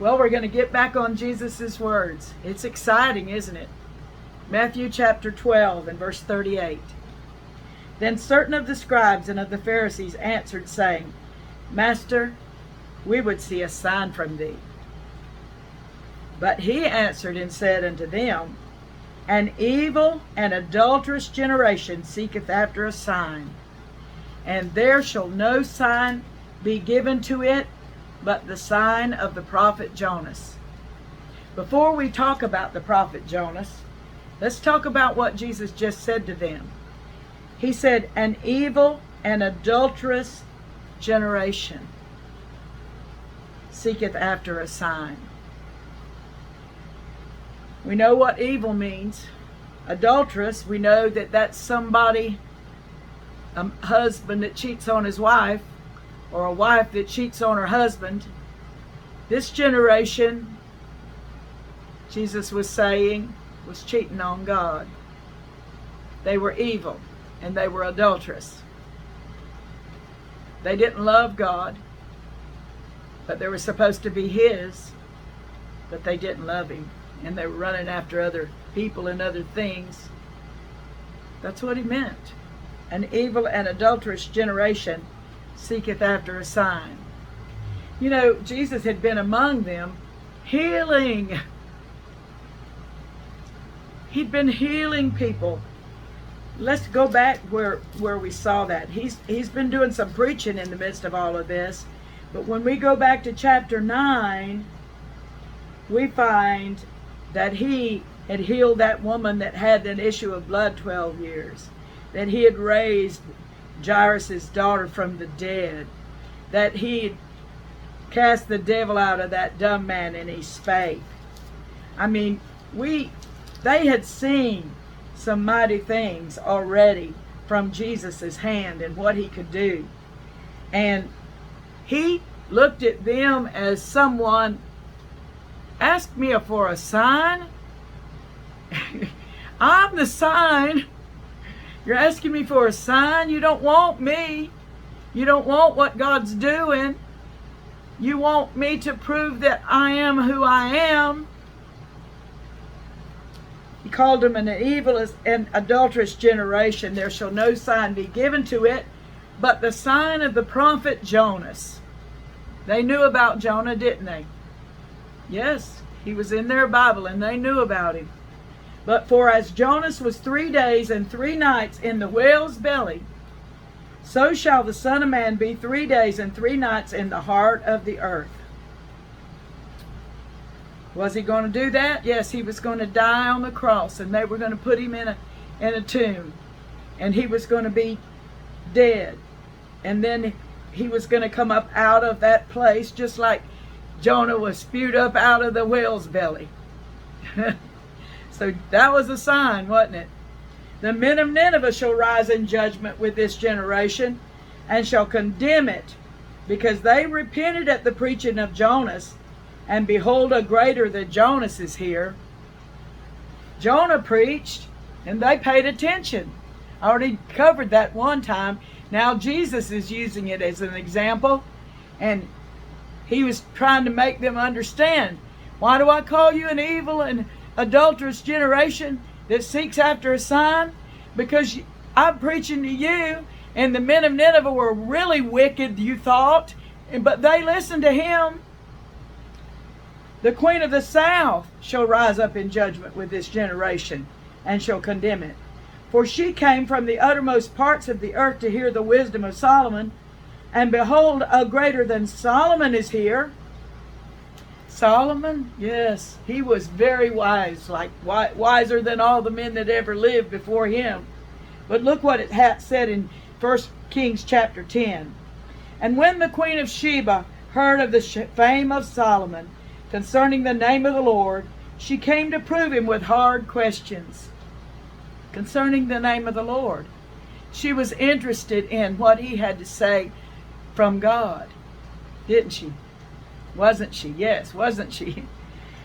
Well, we're going to get back on Jesus' words. It's exciting, isn't it? Matthew chapter 12 and verse 38. Then certain of the scribes and of the Pharisees answered, saying, Master, we would see a sign from thee. But he answered and said unto them, An evil and adulterous generation seeketh after a sign, and there shall no sign be given to it but the sign of the prophet Jonas. Before we talk about the prophet Jonas, let's talk about what Jesus just said to them. He said, an evil and adulterous generation seeketh after a sign. We know what evil means. Adulterous, we know that that's somebody, a husband that cheats on his wife, or a wife that cheats on her husband. This generation, Jesus was saying, was cheating on God. They were evil and they were adulterous. They didn't love God, but they were supposed to be His, but they didn't love Him. And they were running after other people and other things. That's what He meant. An evil and adulterous generation seeketh after a sign. You know, Jesus had been among them healing. He'd been healing people. Let's go back where we saw that. He's been doing some preaching in the midst of all of this. But when we go back to chapter 9, we find that He had healed that woman that had an issue of blood 12 years. That He had raised Jairus' daughter from the dead. That He had cast the devil out of that dumb man and he spake. I mean, they had seen some mighty things already from Jesus' hand and what He could do. And He looked at them as someone, asked me for a sign? I'm the sign. You're asking me for a sign? You don't want me. You don't want what God's doing. You want me to prove that I am who I am. He called them an evil and adulterous generation. There shall no sign be given to it, but the sign of the prophet Jonas. They knew about Jonah, didn't they? Yes, he was in their Bible and they knew about him. But for as Jonas was 3 days and 3 nights in the whale's belly, so shall the Son of Man be 3 days and 3 nights in the heart of the earth. Was He going to do that? Yes, He was going to die on the cross, and they were going to put Him in a tomb, and He was going to be dead, and then He was going to come up out of that place just like Jonah was spewed up out of the whale's belly. So that was a sign, wasn't it? The men of Nineveh shall rise in judgment with this generation and shall condemn it, because they repented at the preaching of Jonas, and behold, a greater than Jonas is here. Jonah preached and they paid attention. I already covered that one time. Now Jesus is using it as an example, and He was trying to make them understand. Why do I call you an evil and adulterous generation that seeks after a sign? Because I'm preaching to you, and the men of Nineveh were really wicked, you thought, but they listened to Him. The queen of the south shall rise up in judgment with this generation, and shall condemn it. For she came from the uttermost parts of the earth to hear the wisdom of Solomon, and behold, a greater than Solomon is here. Solomon, yes, he was very wise, like wiser than all the men that ever lived before him. But look what it said in 1 Kings chapter 10. And when the queen of Sheba heard of the fame of Solomon concerning the name of the Lord, she came to prove him with hard questions concerning the name of the Lord. She was interested in what he had to say from God, didn't she? Wasn't she? Yes, wasn't she?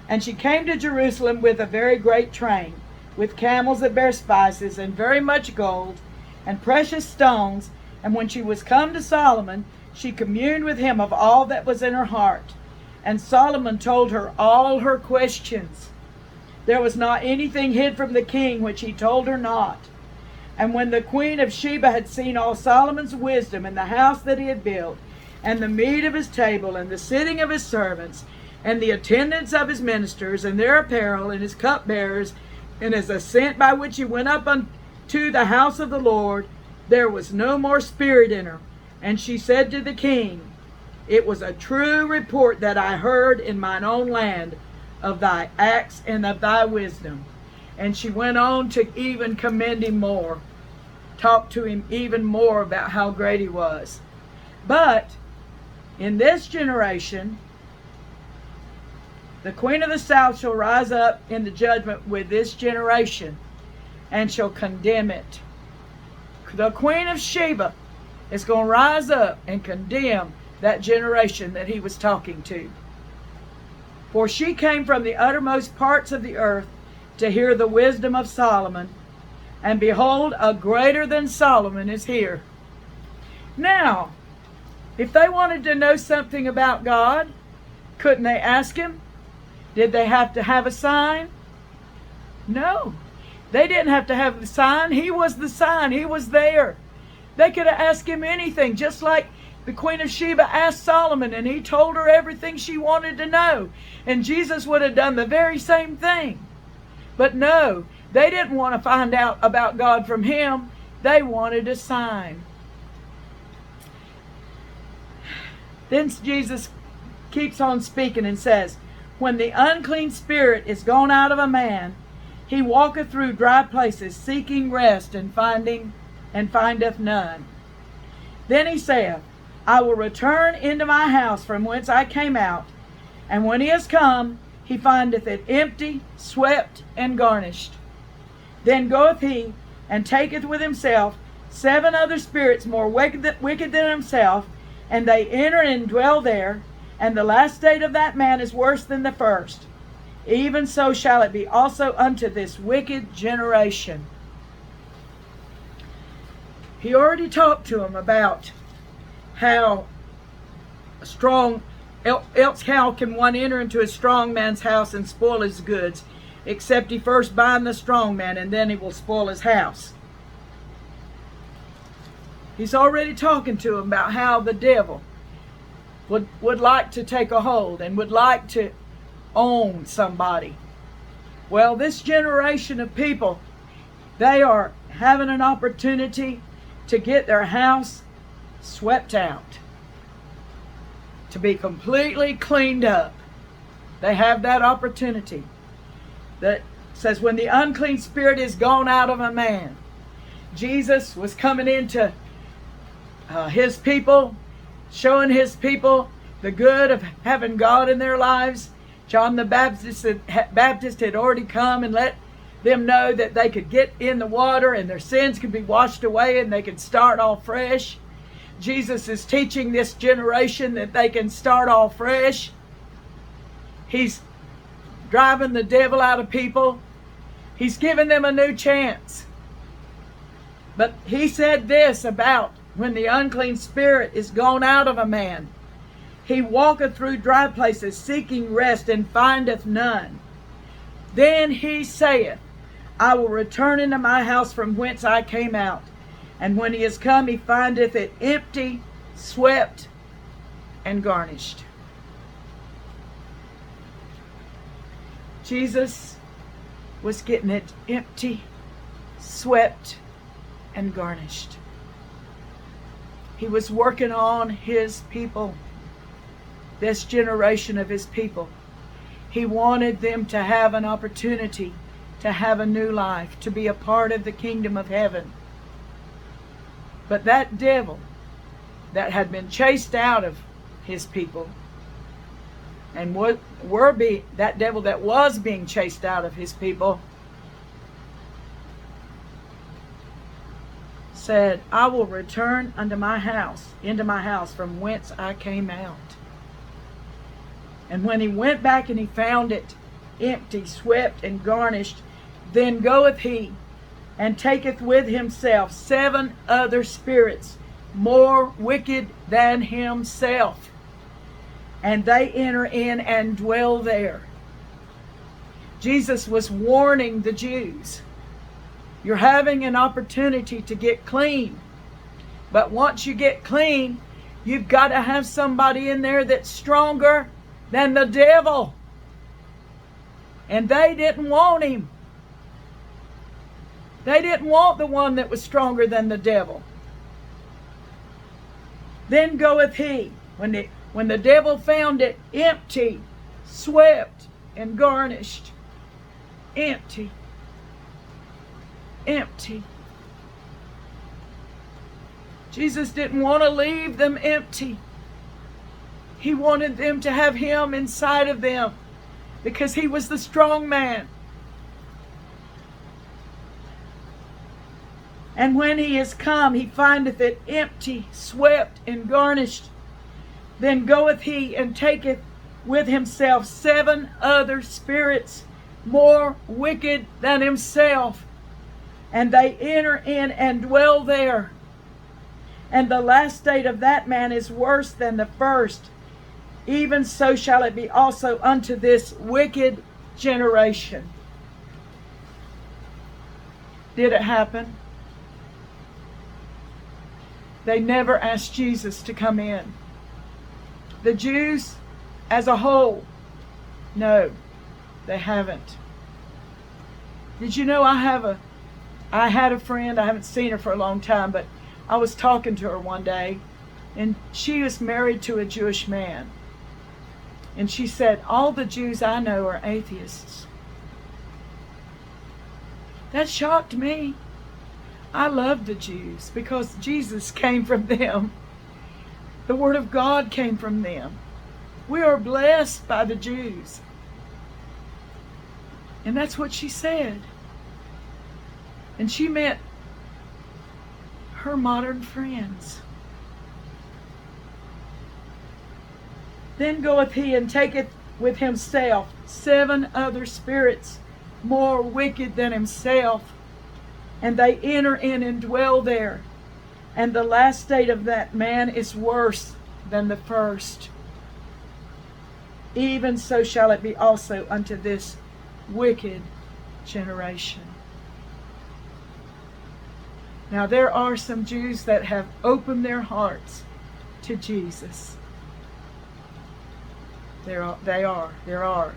And she came to Jerusalem with a very great train, with camels that bear spices, and very much gold, and precious stones. And when she was come to Solomon, she communed with him of all that was in her heart. And Solomon told her all her questions. There was not anything hid from the king which he told her not. And when the queen of Sheba had seen all Solomon's wisdom, and the house that he had built, and the meat of his table, and the sitting of his servants, and the attendance of his ministers, and their apparel, and his cupbearers, and his ascent by which he went up unto the house of the Lord, there was no more spirit in her. And she said to the king, It was a true report that I heard in mine own land of thy acts and of thy wisdom. And she went on to even commend him more, talk to him even more about how great he was. But in this generation, the queen of the south shall rise up in the judgment with this generation and shall condemn it. The queen of Sheba is going to rise up and condemn that generation that he was talking to. For she came from the uttermost parts of the earth to hear the wisdom of Solomon, and behold, a greater than Solomon is here. Now, if they wanted to know something about God, couldn't they ask him? Did they have to have a sign? No. They didn't have to have the sign. He was the sign. He was there. They could have asked him anything, just like the Queen of Sheba asked Solomon, and he told her everything she wanted to know. And Jesus would have done the very same thing. But no, they didn't want to find out about God from him. They wanted a sign. Then Jesus keeps on speaking and says, When the unclean spirit is gone out of a man, he walketh through dry places, seeking rest, and findeth none. Then he saith, I will return into my house from whence I came out. And when he is come, he findeth it empty, swept, and garnished. Then goeth he, and taketh with himself 7 other spirits more wicked than himself, and they enter and dwell there. And the last state of that man is worse than the first. Even so shall it be also unto this wicked generation. He already talked to him about how strong, else how can one enter into a strong man's house and spoil his goods, except he first bind the strong man, and then he will spoil his house. He's already talking to him about how the devil would like to take a hold and would like to own somebody. Well, this generation of people, they are having an opportunity to get their house swept out, to be completely cleaned up. They have that opportunity. That says when the unclean spirit is gone out of a man. Jesus was coming into his people, showing his people the good of having God in their lives. John the Baptist had already come and let them know that they could get in the water and their sins could be washed away and they could start all fresh. Jesus is teaching this generation that they can start all fresh. He's driving the devil out of people. He's giving them a new chance. But he said this about when the unclean spirit is gone out of a man. He walketh through dry places, seeking rest, and findeth none. Then he saith, I will return into my house from whence I came out. And when he is come, he findeth it empty, swept, and garnished. Jesus was getting it empty, swept, and garnished. He was working on his people, this generation of his people. He wanted them to have an opportunity to have a new life, to be a part of the kingdom of heaven. But that devil that had been chased out of his people, and that devil that was being chased out of his people, said, I will return into my house from whence I came out. And when he went back and he found it empty, swept, and garnished, then goeth he and taketh with himself 7 other spirits more wicked than himself, and they enter in and dwell there. Jesus was warning the Jews, you're having an opportunity to get clean. But once you get clean, you've got to have somebody in there that's stronger than the devil. And they didn't want him. They didn't want the one that was stronger than the devil. Then goeth he, when the devil found it empty, swept, and garnished. Empty. Empty. Jesus didn't want to leave them empty. He wanted them to have him inside of them because he was the strong man. And when he is come, he findeth it empty, swept, and garnished. Then goeth he and taketh with himself 7 other spirits more wicked than himself, and they enter in and dwell there. And the last state of that man is worse than the first. Even so shall it be also unto this wicked generation. Did it happen? They never asked Jesus to come in. The Jews as a whole, no, they haven't. Did you know I had a friend, I haven't seen her for a long time, but I was talking to her one day, and she was married to a Jewish man. And she said, all the Jews I know are atheists. That shocked me. I love the Jews because Jesus came from them. The Word of God came from them. We are blessed by the Jews. And that's what she said. And she meant her modern friends. Then goeth he and taketh with himself 7 other spirits more wicked than himself, and they enter in and dwell there. And the last state of that man is worse than the first. Even so shall it be also unto this wicked generation. Now there are some Jews that have opened their hearts to Jesus. There are.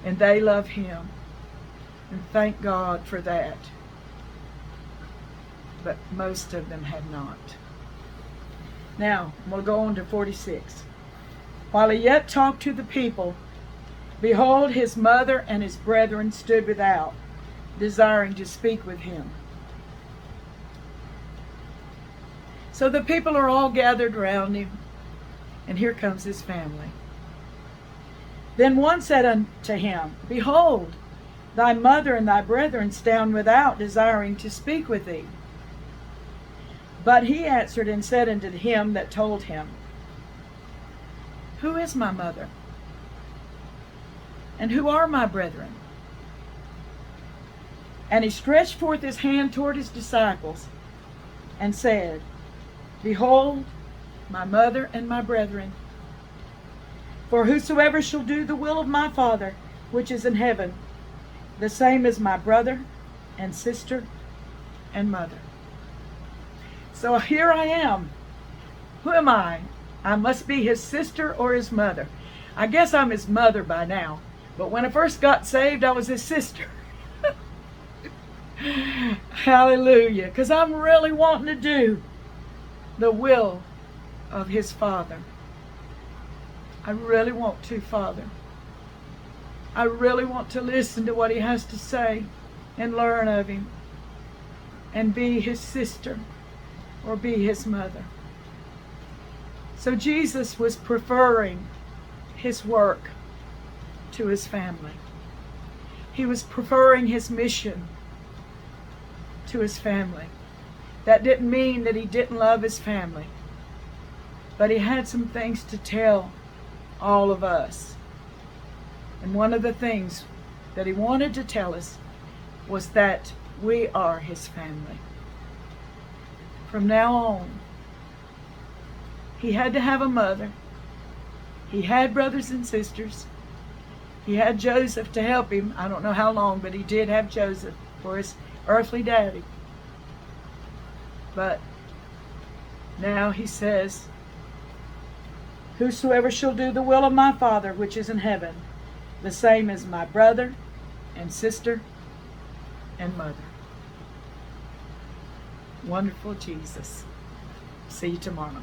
And they love him. And thank God for that. But most of them have not. Now, we'll go on to 46. While he yet talked to the people, behold, his mother and his brethren stood without, desiring to speak with him. So the people are all gathered around him, and here comes his family. Then one said unto him, behold, thy mother and thy brethren stand without, desiring to speak with thee. But he answered and said unto him that told him, who is my mother? And who are my brethren? And he stretched forth his hand toward his disciples, and said, behold, my mother and my brethren. For whosoever shall do the will of my Father, which is in heaven, the same is my brother and sister and mother. So here I am. Who am I? I must be his sister or his mother. I guess I'm his mother by now. But when I first got saved, I was his sister. Hallelujah. Because I'm really wanting to do the will of his Father. I really want to, Father. I really want to listen to what he has to say and learn of him and be his sister or be his mother. So Jesus was preferring his work to his family. He was preferring his mission to his family. That didn't mean that he didn't love his family, but he had some things to tell all of us. And one of the things that he wanted to tell us was that we are his family. From now on, he had to have a mother. He had brothers and sisters. He had Joseph to help him. I don't know how long, but he did have Joseph for his earthly daddy. But now he says, whosoever shall do the will of my Father which is in heaven, the same as my brother and sister and mother. Wonderful Jesus. See you tomorrow.